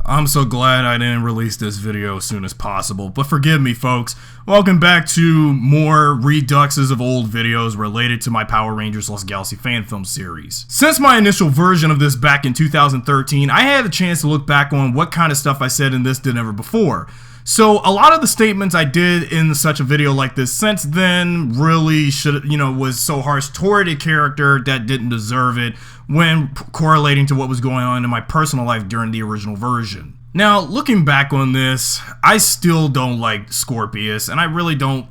I'm so glad I didn't release this video as soon as possible, but forgive me folks. Welcome back to more reduxes of old videos related to my Power Rangers Lost Galaxy fan film series. Since my initial version of this back in 2013, I had a chance to look back on what kind of stuff I said in this did ever before. So a lot of the statements I did in such a video like this since then really was so harsh toward a character that didn't deserve it when correlating to what was going on in my personal life during the original version. Now, looking back on this, I still don't like Scorpius, and I really don't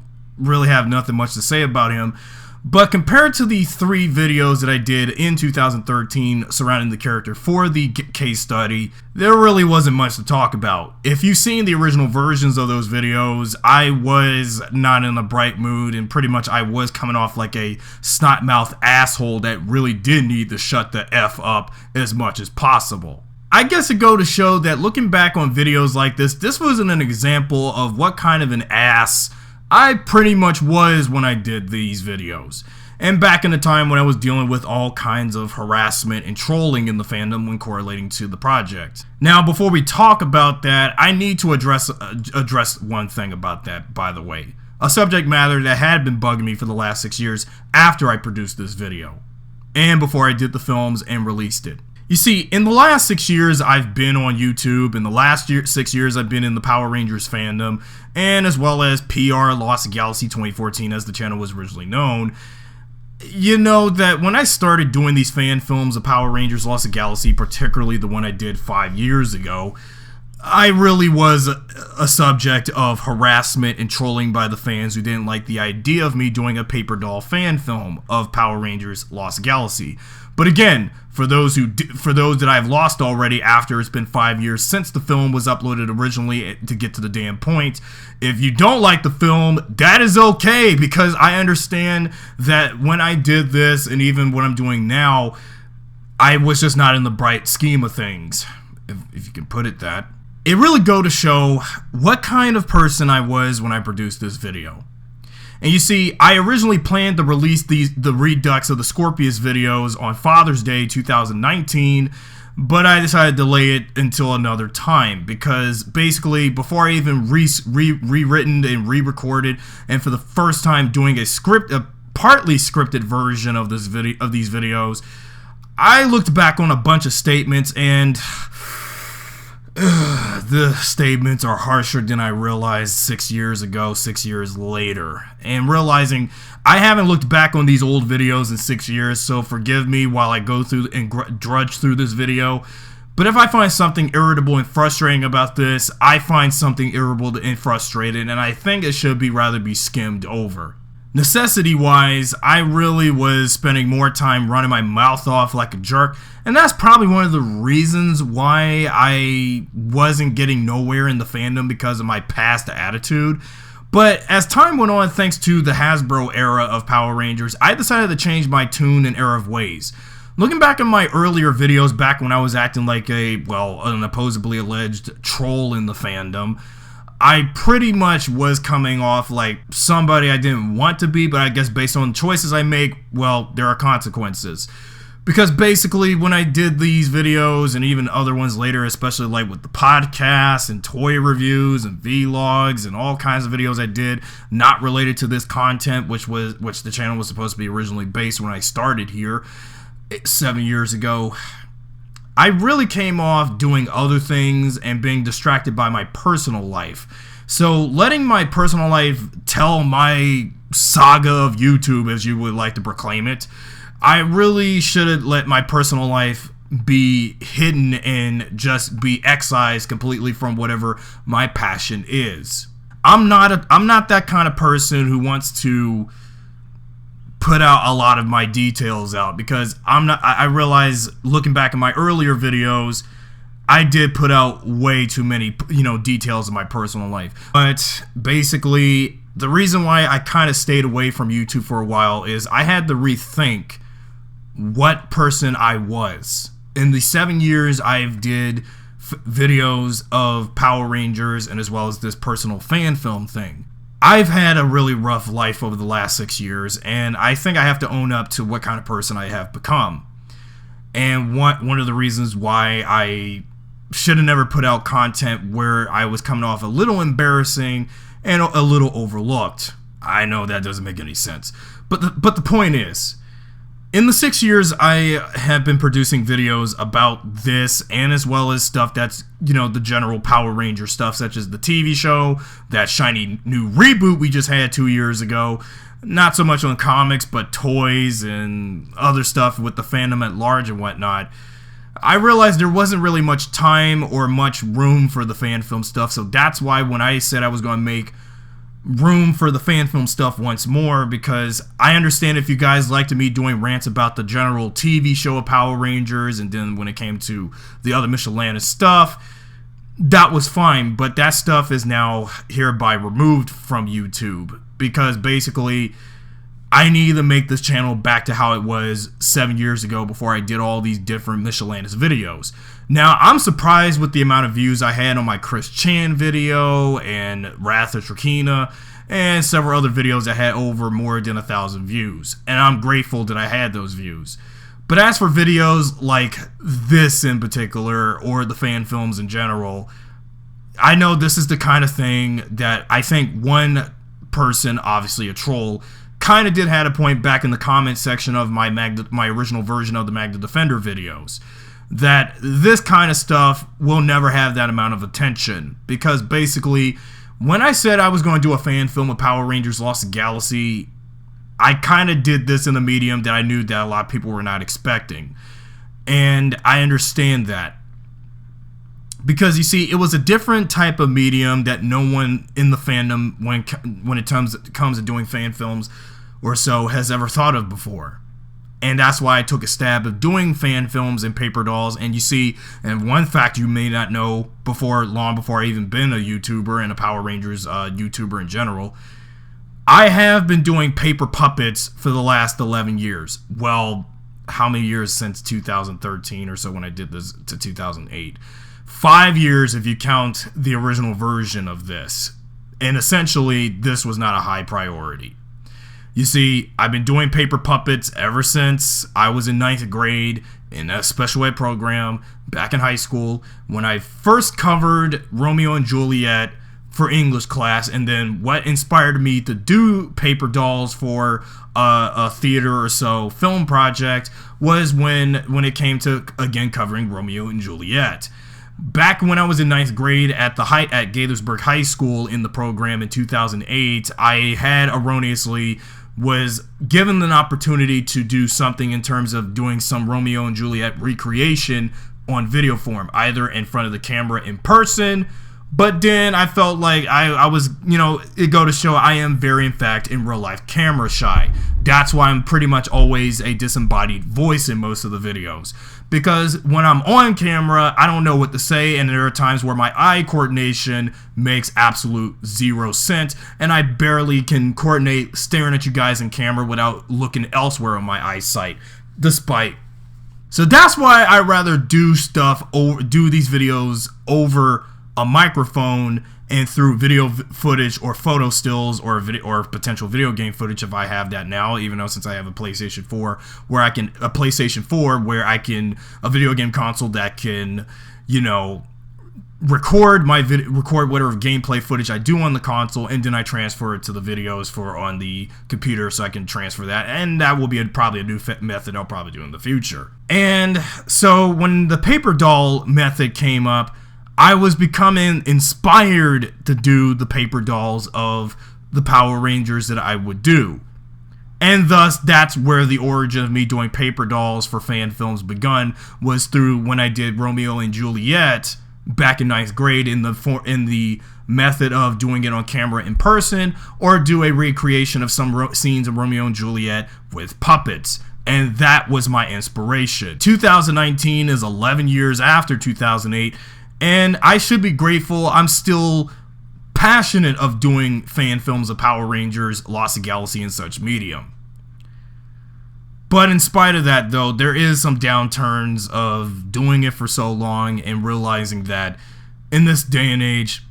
have nothing much to say about him. But compared to the 3 videos that I did in 2013 surrounding the character for the case study, there really wasn't much to talk about. If you've seen the original versions of those videos, I was not in a bright mood, and pretty much I was coming off like a snot-mouthed asshole that really did need to shut the F up as much as possible. I guess it go to show that looking back on videos like this wasn't an example of what kind of an ass I pretty much was when I did these videos, and back in the time when I was dealing with all kinds of harassment and trolling in the fandom when correlating to the project. Now, before we talk about that, I need to address one thing about that, by the way. A subject matter that had been bugging me for the last 6 years after I produced this video, and before I did the films and released it. You see, in the last 6 years I've been on YouTube, in the last 6 years I've been in the Power Rangers fandom, and as well as PR Lost Galaxy 2014 as the channel was originally known. You know that when I started doing these fan films of Power Rangers Lost Galaxy, particularly the one I did 5 years ago, I really was a subject of harassment and trolling by the fans who didn't like the idea of me doing a paper doll fan film of Power Rangers Lost Galaxy. But again, for those that I've lost already after it's been 5 years since the film was uploaded originally to get to the damn point, if you don't like the film, that is okay, because I understand that when I did this and even what I'm doing now, I was just not in the bright scheme of things, if you can put it that. It really go to show what kind of person I was when I produced this video. And you see, I originally planned to release the redux of the Scorpius videos on Father's Day 2019, but I decided to delay it until another time, because basically before I even rewritten and re-recorded, and for the first time doing a partly scripted version of these videos, I looked back on a bunch of statements, and the statements are harsher than I realized 6 years ago, 6 years later. And realizing I haven't looked back on these old videos in 6 years, so forgive me while I go through and drudge through this video. But if I find something irritable and frustrating about this, I find something irritable and frustrated, and I think it should rather be skimmed over. Necessity-wise, I really was spending more time running my mouth off like a jerk, and that's probably one of the reasons why I wasn't getting nowhere in the fandom, because of my past attitude. But as time went on, thanks to the Hasbro era of Power Rangers, I decided to change my tune and era of ways. Looking back at my earlier videos, back when I was acting like an supposedly alleged troll in the fandom, I pretty much was coming off like somebody I didn't want to be, but I guess based on choices I make, well, there are consequences. Because basically when I did these videos and even other ones later, especially like with the podcasts and toy reviews and vlogs and all kinds of videos I did not related to this content, which the channel was supposed to be originally based when I started here 7 years ago, I really came off doing other things and being distracted by my personal life. So letting my personal life tell my saga of YouTube, as you would like to proclaim it, I really should have let my personal life be hidden and just be excised completely from whatever my passion is. I'm not that kind of person who wants to put out a lot of my details out, because I realize looking back at my earlier videos, I did put out way too many, details of my personal life. But basically, the reason why I kind of stayed away from YouTube for a while is I had to rethink what person I was. In the 7 years I've did videos of Power Rangers and as well as this personal fan film thing, I've had a really rough life over the last 6 years, and I think I have to own up to what kind of person I have become. And one of the reasons why I should have never put out content where I was coming off a little embarrassing and a little overlooked. I know that doesn't make any sense. But the point is, in the 6 years I have been producing videos about this, and as well as stuff that's, the general Power Ranger stuff, such as the TV show, that shiny new reboot we just had 2 years ago, not so much on comics, but toys and other stuff with the fandom at large and whatnot, I realized there wasn't really much time or much room for the fan film stuff, so that's why when I said I was going to make room for the fan film stuff once more, because I understand if you guys liked me doing rants about the general TV show of Power Rangers, and then when it came to the other miscellaneous stuff, that was fine, but that stuff is now hereby removed from YouTube, because basically I need to make this channel back to how it was 7 years ago before I did all these different miscellaneous videos. Now, I'm surprised with the amount of views I had on my Chris Chan video and Wrath of Trakeena and several other videos that had over more than 1,000 views. And I'm grateful that I had those views. But as for videos like this in particular, or the fan films in general, I know this is the kind of thing that I think one person, obviously a troll, kind of did had a point back in the comment section of my original version of the Magda Defender videos, that this kind of stuff will never have that amount of attention, because basically when I said I was going to do a fan film of Power Rangers Lost Galaxy, I kind of did this in a medium that I knew that a lot of people were not expecting, and I understand that, because you see, it was a different type of medium that no one in the fandom, when it comes to doing fan films or so, has ever thought of before. And that's why I took a stab at doing fan films and paper dolls. And you see, and one fact you may not know, long before I even been a YouTuber and a Power Rangers YouTuber in general, I have been doing paper puppets for the last 11 years. Well, how many years since 2013 or so, when I did this, to 2008? 5 years if you count the original version of this. And essentially, this was not a high priority. You see, I've been doing paper puppets ever since I was in 9th grade in a special ed program back in high school, when I first covered Romeo and Juliet for English class, and then what inspired me to do paper dolls for a theater or so film project was when it came to, again, covering Romeo and Juliet. Back when I was in 9th grade at Gaithersburg High School in the program in 2008, I had erroneously was given an opportunity to do something in terms of doing some Romeo and Juliet recreation on video form, either in front of the camera in person, but then I felt like I was, it go to show I am very, in fact, in real life camera shy. That's why I'm pretty much always a disembodied voice in most of the videos. Because when I'm on camera, I don't know what to say, and there are times where my eye coordination makes absolute 0 sense, and I barely can coordinate staring at you guys in camera without looking elsewhere on my eyesight, despite. So that's why I rather do these videos over a microphone and through video footage or photo stills or potential video game footage, if I have that now, even though since I have a PlayStation 4 a video game console that can, record whatever gameplay footage I do on the console, and then I transfer it to the videos on the computer, so I can transfer that, and that will be probably a new method I'll probably do in the future. And so when the paper doll method came up, I was becoming inspired to do the paper dolls of the Power Rangers that I would do. And thus, that's where the origin of me doing paper dolls for fan films begun, was through when I did Romeo and Juliet back in 9th grade in the method of doing it on camera in person, or do a recreation of some scenes of Romeo and Juliet with puppets. And that was my inspiration. 2019 is 11 years after 2008, and I should be grateful. I'm still passionate of doing fan films of Power Rangers, Lost Galaxy, and such medium. But in spite of that, though, there is some downturns of doing it for so long and realizing that in this day and age,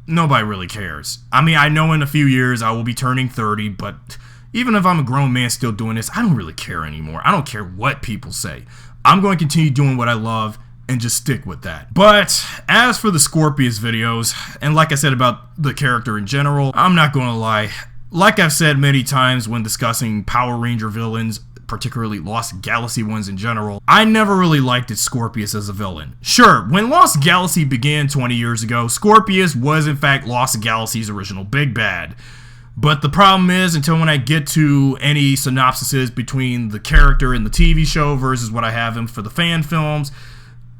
nobody really cares. I mean, I know in a few years I will be turning 30, but even if I'm a grown man still doing this, I don't really care anymore. I don't care what people say. I'm going to continue doing what I love, and just stick with that. But as for the Scorpius videos, and like I said about the character in general, I'm not gonna lie. Like I've said many times when discussing Power Ranger villains, particularly Lost Galaxy ones in general, I never really liked Scorpius as a villain. Sure, when Lost Galaxy began 20 years ago, Scorpius was in fact Lost Galaxy's original big bad. But the problem is, until when I get to any synopsises between the character in the TV show versus what I have him for the fan films,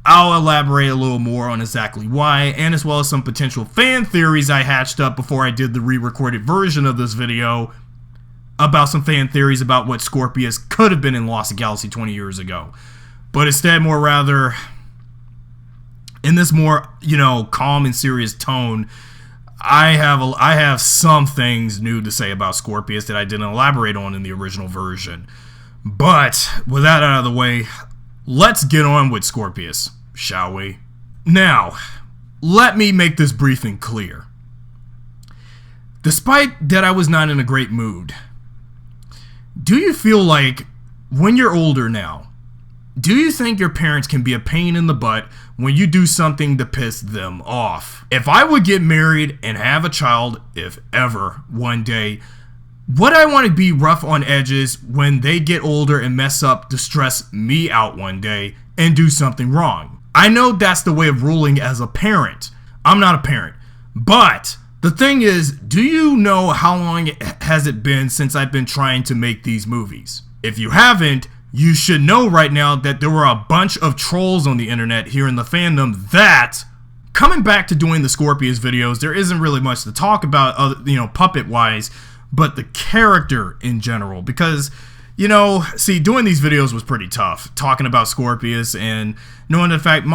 I'll elaborate a little more on exactly why, and as well as some potential fan theories I hatched up before I did the re-recorded version of this video about some fan theories about what Scorpius could have been in Lost Galaxy 20 years ago. But instead, more rather, in this more, calm and serious tone, I have some things new to say about Scorpius that I didn't elaborate on in the original version. But with that out of the way, let's get on with Scorpius, shall we? Now, let me make this brief and clear. Despite that I was not in a great mood, do you feel like, when you're older now, do you think your parents can be a pain in the butt when you do something to piss them off? If I would get married and have a child, if ever, one day, would I want to be rough on edges when they get older and mess up to stress me out one day and do something wrong? I know that's the way of ruling as a parent. I'm not a parent. But the thing is, do you know how long has it been since I've been trying to make these movies? If you haven't, you should know right now that there were a bunch of trolls on the internet here in the fandom that, coming back to doing the Scorpius videos, there isn't really much to talk about, puppet-wise, but the character in general. Because, doing these videos was pretty tough. Talking about Scorpius and knowing the fact,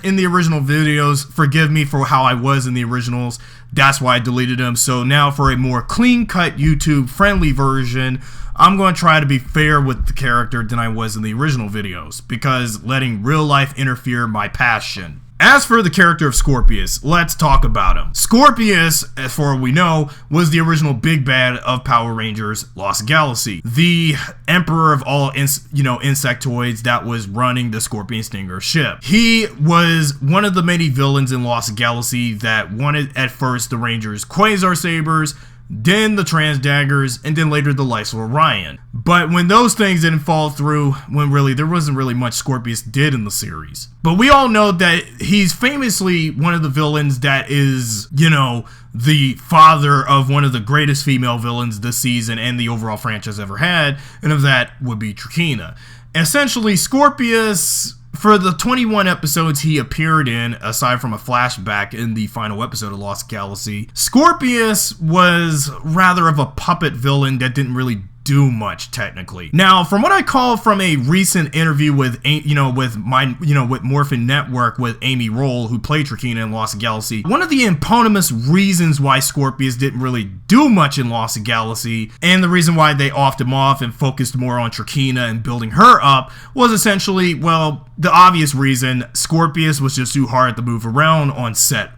in the original videos, forgive me for how I was in the originals, that's why I deleted them. So now for a more clean-cut, YouTube-friendly version, I'm going to try to be fair with the character than I was in the original videos, because letting real life interfere my passion. As for the character of Scorpius, let's talk about him. Scorpius, as far as we know, was the original big bad of Power Rangers Lost Galaxy. The emperor of all insectoids that was running the Scorpion Stinger ship. He was one of the many villains in Lost Galaxy that wanted at first the Rangers' Quasar Sabers, then the Trans Daggers, and then later the Lights of Orion. But when those things didn't fall through, when really there wasn't really much Scorpius did in the series. But we all know that he's famously one of the villains that is, the father of one of the greatest female villains this season and the overall franchise ever had, and of that would be Trakeena. Essentially, Scorpius, for the 21 episodes he appeared in, aside from a flashback in the final episode of Lost Galaxy, Scorpius was rather of a puppet villain that didn't really do much technically. Now, from what I call from a recent interview with with Morphin Network with Amy Roll, who played Trakeena in Lost Galaxy, one of the eponymous reasons why Scorpius didn't really do much in Lost Galaxy, and the reason why they offed him off and focused more on Trakeena and building her up, was essentially, well, the obvious reason: Scorpius was just too hard to move around on set,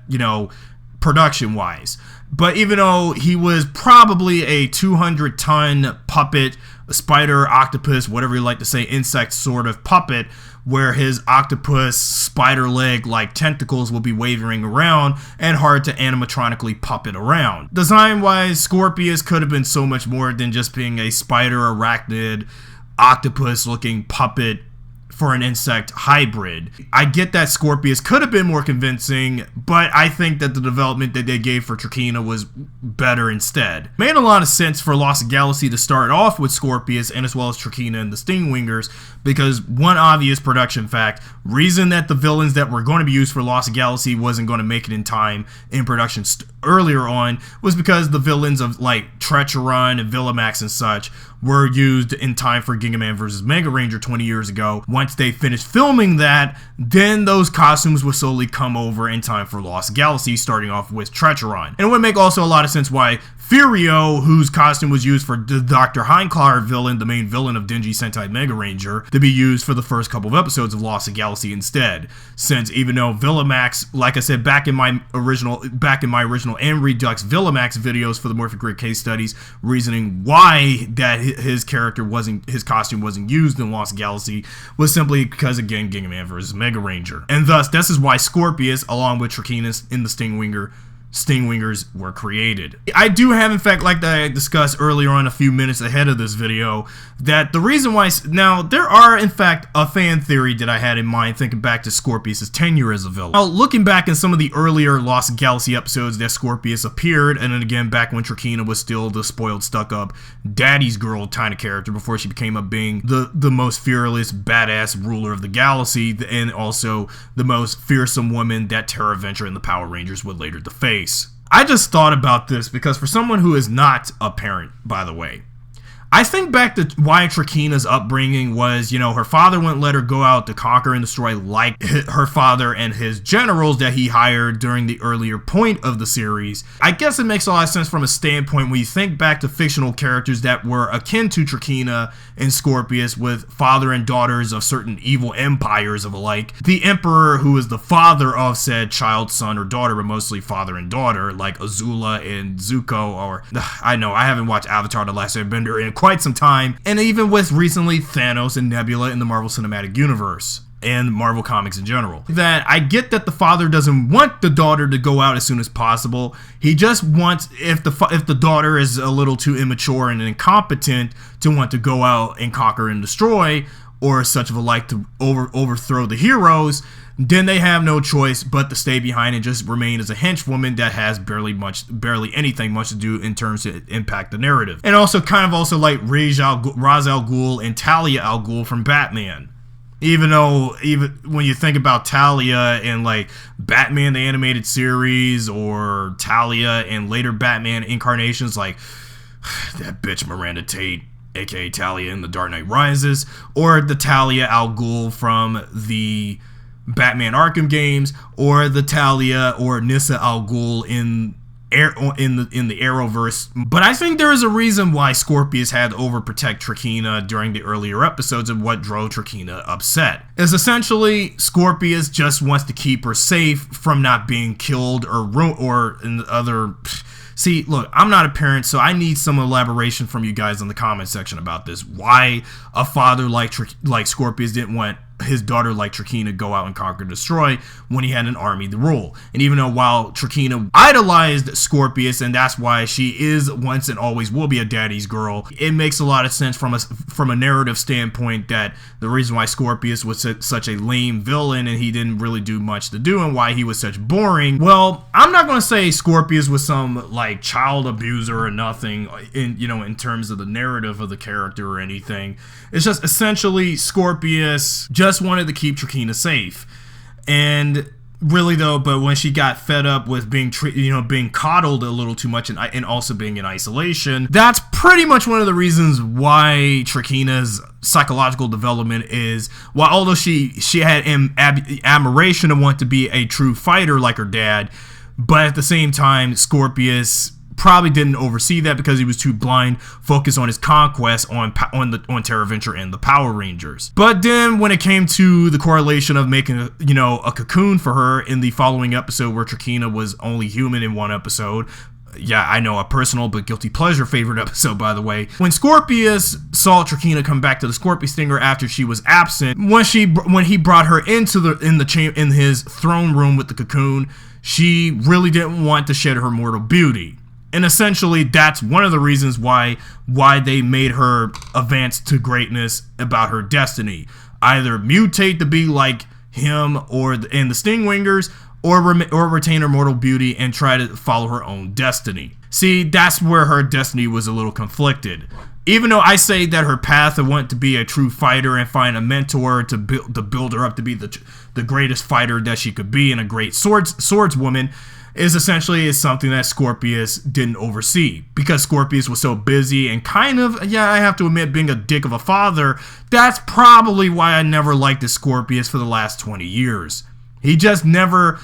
production wise. But even though he was probably a 200-ton puppet, a spider, octopus, whatever you like to say, insect sort of puppet, where his octopus spider leg like tentacles will be wavering around and hard to animatronically puppet around. Design wise, Scorpius could have been so much more than just being a spider, arachnid, octopus looking puppet for an insect hybrid. I get that Scorpius could have been more convincing, but I think that the development that they gave for Trakeena was better instead. Made a lot of sense for Lost Galaxy to start off with Scorpius and as well as Trakeena and the Stingwingers, because one obvious production fact, reason that the villains that were going to be used for Lost Galaxy wasn't going to make it in time in production earlier on was because the villains of like Trecheron and Villamax and such were used in time for Gigaman vs. Mega Ranger 20 years ago. Once they finished filming that, then those costumes would slowly come over in time for Lost Galaxy, starting off with Trecheron. And it would make also a lot of sense why Furio, whose costume was used for the Dr. Hindclar villain, the main villain of Denji Sentai Mega Ranger, to be used for the first couple of episodes of Lost Galaxy instead. Since even though Villamax, like I said back in my original and Redux Villamax videos for the Morphin Grid case studies, reasoning why that his costume wasn't used in Lost Galaxy was simply because, again, Gingaman versus Mega Ranger. And thus, this is why Scorpius, along with Trakeena in the Stingwingers were created. I do have, in fact, like I discussed earlier on a few minutes ahead of this video, that the reason why... Now, there are, in fact, a fan theory that I had in mind thinking back to Scorpius' tenure as a villain. Now, looking back in some of the earlier Lost Galaxy episodes that Scorpius appeared, and then again back when Trakeena was still the spoiled, stuck-up daddy's girl kind of character before she became up being the most fearless, badass ruler of the galaxy, and also the most fearsome woman that Terra Venture and the Power Rangers would later deface. I just thought about this because for someone who is not a parent, by the way, I think back to why Trakeena's upbringing was, her father wouldn't let her go out to conquer and destroy like her father and his generals that he hired during the earlier point of the series. I guess it makes a lot of sense from a standpoint when you think back to fictional characters that were akin to Trakeena and Scorpius, with father and daughters of certain evil empires of alike. The emperor, who is the father of said child, son, or daughter, but mostly father and daughter, like Azula and Zuko, or I know I haven't watched Avatar: The Last Airbender in quite some time, and even with recently Thanos and Nebula in the Marvel Cinematic Universe and Marvel Comics in general. That I get that the father doesn't want the daughter to go out as soon as possible. He just wants, if the daughter is a little too immature and incompetent to want to go out and conquer and destroy, or such of a like to overthrow the heroes, then they have no choice but to stay behind and just remain as a henchwoman that has barely anything much to do in terms to impact the narrative. And also like Ra's al Ghul and Talia al Ghul from Batman. Even when you think about Talia in like Batman the Animated Series, or Talia in later Batman incarnations like that bitch Miranda Tate, aka Talia in The Dark Knight Rises, or the Talia al Ghul from the Batman Arkham games, or the Talia or Nyssa al Ghul in the Arrowverse. But I think there is a reason why Scorpius had to overprotect Trakeena during the earlier episodes, and what drove Trakeena upset is essentially Scorpius just wants to keep her safe from not being killed or in other... See, look, I'm not a parent, so I need some elaboration from you guys in the comment section about this. Why a father like Scorpius didn't want his daughter like Trakeena go out and conquer and destroy when he had an army to rule. And even though while Trakeena idolized Scorpius, and that's why she is once and always will be a daddy's girl, it makes a lot of sense from a narrative standpoint that the reason why Scorpius was such a lame villain and he didn't really do much to do, and why he was such boring. Well, I'm not going to say Scorpius was some like child abuser or nothing in terms of the narrative of the character or anything. It's just essentially Scorpius just wanted to keep Trakeena safe. And really though, but when she got fed up with being coddled a little too much and also being in isolation, that's pretty much one of the reasons why Trakeena's psychological development is, while although she had admiration and want to be a true fighter like her dad, but at the same time Scorpius probably didn't oversee that because he was too blind, focused on his conquest on Terra Venture and the Power Rangers. But then when it came to the correlation of making a cocoon for her in the following episode, where Trakeena was only human in one episode. Yeah, I know, a personal but guilty pleasure favorite episode, by the way. When Scorpius saw Trakeena come back to the Scorpius Stinger after she was absent, when he brought her in his throne room with the cocoon, she really didn't want to shed her mortal beauty. And essentially, that's one of the reasons why they made her advance to greatness about her destiny. Either mutate to be like him in the Stingwingers, or retain her mortal beauty and try to follow her own destiny. See, that's where her destiny was a little conflicted. Even though I say that her path of wanting to be a true fighter and find a mentor to build her up to be the greatest fighter that she could be and a great swordswoman, is something that Scorpius didn't oversee, because Scorpius was so busy and kind of, I have to admit, being a dick of a father. That's probably why I never liked the Scorpius for the last 20 years. He just never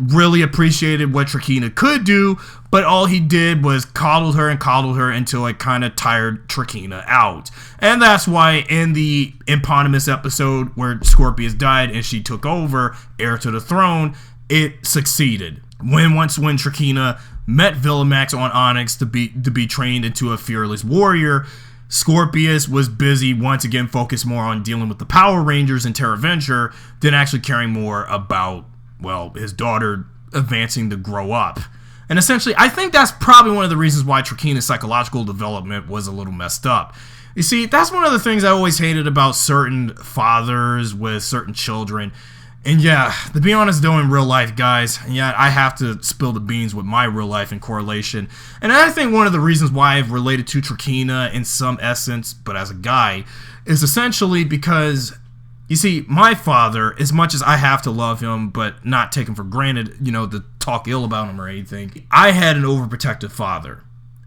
really appreciated what Trakeena could do, but all he did was coddle her until it kind of tired Trakeena out. And that's why in the eponymous episode where Scorpius died and she took over, heir to the throne, it succeeded. When Trakeena met Villamax on Onyx to be trained into a fearless warrior, Scorpius was busy once again focused more on dealing with the Power Rangers and Terra Venture than actually caring more about, well, his daughter advancing to grow up. And essentially, I think that's probably one of the reasons why Trakeena's psychological development was a little messed up. You see, that's one of the things I always hated about certain fathers with certain children. And yeah, to be honest though, in real life, guys, yeah, I have to spill the beans with my real life in correlation. And I think one of the reasons why I've related to Trakeena in some essence, but as a guy, is essentially because, you see, my father, as much as I have to love him, but not take him for granted, you know, to talk ill about him or anything, I had an overprotective father.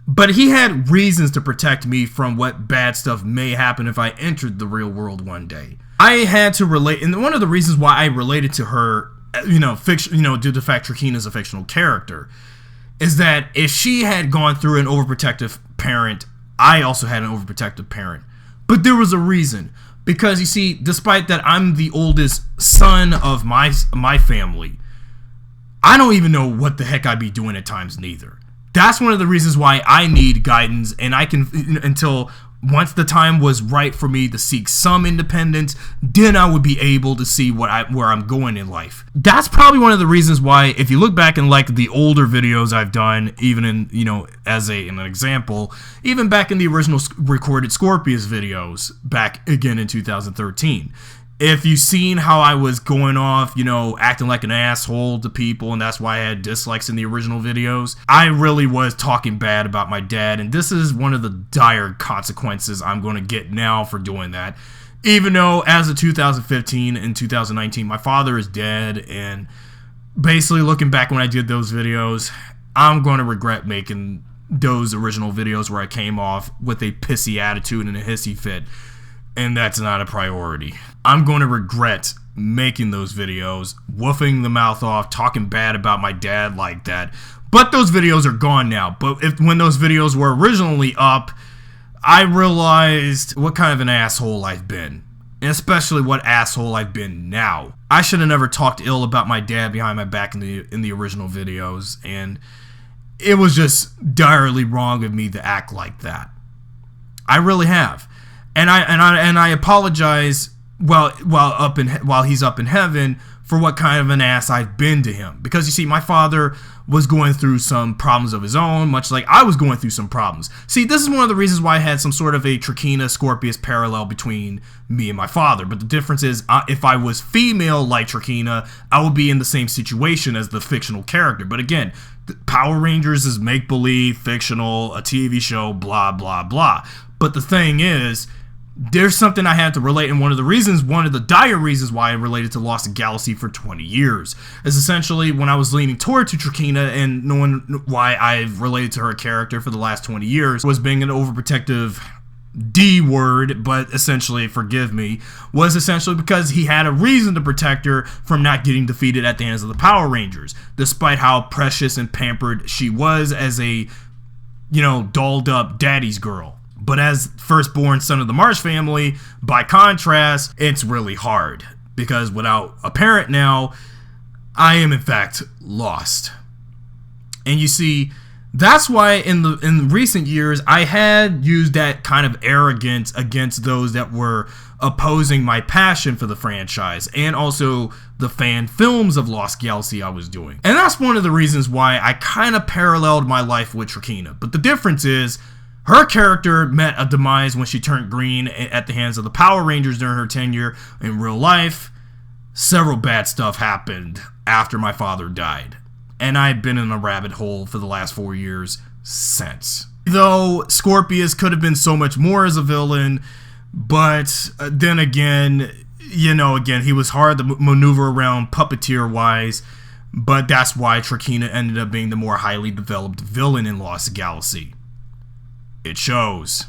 But he had reasons to protect me from what bad stuff may happen if I entered the real world one day. I had to relate, and one of the reasons why I related to her, due to the fact Trakeena's a fictional character, is that if she had gone through an overprotective parent, I also had an overprotective parent. But there was a reason. Because, you see, despite that I'm the oldest son of my family, I don't even know what the heck I'd be doing at times neither. That's one of the reasons why I need guidance, and I can, until once the time was right for me to seek some independence, then I would be able to see where I'm going in life. That's probably one of the reasons why, if you look back in like the older videos I've done, even in, as an example, even back in the original recorded Scorpius videos, back again in 2013, if you've seen how I was going off, acting like an asshole to people, and that's why I had dislikes in the original videos, I really was talking bad about my dad, and this is one of the dire consequences I'm going to get now for doing that. Even though, as of 2015 and 2019, my father is dead, and basically looking back when I did those videos, I'm going to regret making those original videos where I came off with a pissy attitude and a hissy fit. And that's not a priority. I'm going to regret making those videos, woofing the mouth off, talking bad about my dad like that. But those videos are gone now. But when those videos were originally up, I realized what kind of an asshole I've been. And especially what asshole I've been now. I should have never talked ill about my dad behind my back in the original videos. And it was just direly wrong of me to act like that. I really have. And I apologize while he's up in heaven for what kind of an ass I've been to him. Because you see, my father was going through some problems of his own, much like I was going through some problems. See, this is one of the reasons why I had some sort of a Trakeena Scorpius parallel between me and my father. But the difference is, if I was female like Trakeena, I would be in the same situation as the fictional character. But again, Power Rangers is make-believe, fictional, a TV show, blah, blah, blah. But the thing is, there's something I had to relate, and one of the dire reasons why I related to Lost Galaxy for 20 years is essentially when I was leaning toward to Trakeena, and knowing why I've related to her character for the last 20 years was being an overprotective D word, but essentially, forgive me, was essentially because he had a reason to protect her from not getting defeated at the hands of the Power Rangers, despite how precious and pampered she was as a, dolled up daddy's girl. But as firstborn son of the Marsh family, by contrast, it's really hard. Because without a parent now, I am in fact lost. And you see, that's why in recent years, I had used that kind of arrogance against those that were opposing my passion for the franchise. And also the fan films of Lost Galaxy I was doing. And that's one of the reasons why I kind of paralleled my life with Trakeena. But the difference is, her character met a demise when she turned green at the hands of the Power Rangers during her tenure. In real life, several bad stuff happened after my father died. And I've been in a rabbit hole for the last 4 years since. Though Scorpius could have been so much more as a villain, but then again, he was hard to maneuver around puppeteer-wise. But that's why Trakeena ended up being the more highly developed villain in Lost Galaxy. It shows.